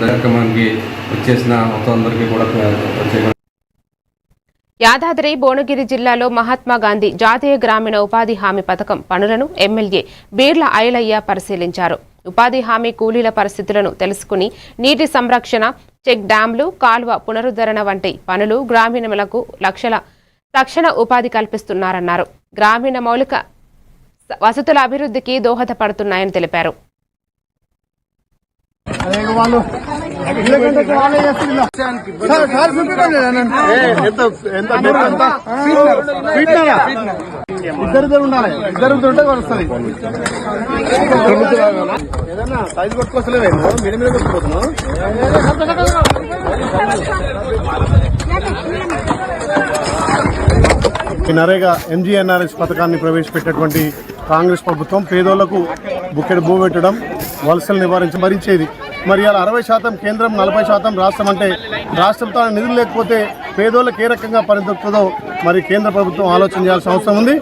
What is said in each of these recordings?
కార్యక్రమానికి వచ్చేసిన మొత్తం అందరికీ కూడా యాదాద్రి భువనగిరి జిల్లాలో మహాత్మా గాంధీ జాతీయ గ్రామీణ ఉపాధి హామీ పథకం పనులను ఎమ్మెల్యే బీర్ల ఐలయ్య పరిశీలించారు. ఉపాధి హామీ కూలీల పరిస్థితులను తెలుసుకుని నీటి సంరక్షణ, చెక్ డ్యాంలు, కాలువ పునరుద్ధరణ వంటి పనులు గ్రామీణులకు లక్షల తక్షణ ఉపాధి కల్పిస్తున్నారన్నారు. గ్రామీణ మౌలిక వసతుల అభివృద్ధికి దోహదపడుతున్నాయని తెలిపారు. ఇద్దరు ఉండాలి, ఇద్దరు ఉంటే వస్తుంది. ఏదన్నా సైజు కొట్టుకోసలేదు, మీద మీద కొట్టుకోతున్నాం. నరేగా ఎంజీఎన్ఆర్ఎస్ పథకాన్ని ప్రవేశపెట్టినటువంటి కాంగ్రెస్ ప్రభుత్వం పేదోళ్లకు బుక్కెడు భూ పెట్టడం, వలసలు భరించేది. మరి అలా 60% కేంద్రం, 40% రాష్ట్రం. అంటే రాష్ట్రంతో నిధులు లేకపోతే పేదోళ్ళకి ఏ రకంగా పనిదొక్కుతుందో మరి కేంద్ర ప్రభుత్వం ఆలోచన చేయాల్సిన అవసరం ఉంది.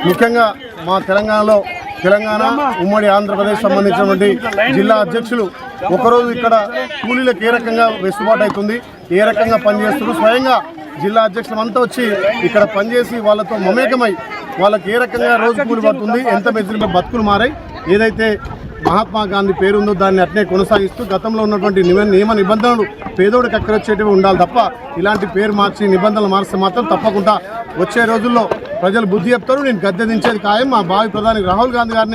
ముఖ్యంగా మా తెలంగాణ ఉమ్మడి ఆంధ్రప్రదేశ్ సంబంధించినటువంటి జిల్లా అధ్యక్షులు ఒకరోజు ఇక్కడ కూలీలకు ఏ రకంగా వెసులుబాటు అవుతుంది, ఏ రకంగా పనిచేస్తున్నారు, స్వయంగా జిల్లా అధ్యక్షులు అంతా వచ్చి ఇక్కడ పనిచేసి వాళ్ళతో మమేకమై వాళ్ళకి ఏ రకంగా రోజు కూలి పడుతుంది, ఎంత మెజర్మెంట్ బతుకులు మారాయి, ఏదైతే మహాత్మా గాంధీ పేరు ఉందో దాన్ని అట్నే కొనసాగిస్తూ గతంలో ఉన్నటువంటి నియమ నిబంధనలు పేదోడికి అక్కరొచ్చేటివి ఉండాలి తప్ప ఇలాంటి పేరు మార్చి నిబంధనలు మార్చి మాత్రం తప్పకుండా వచ్చే రోజుల్లో ప్రజలు బుద్ధి చెప్తారు. నేను గద్దె దించేది ఖాయం. మా భావి ప్రధాని రాహుల్ గాంధీ గారిని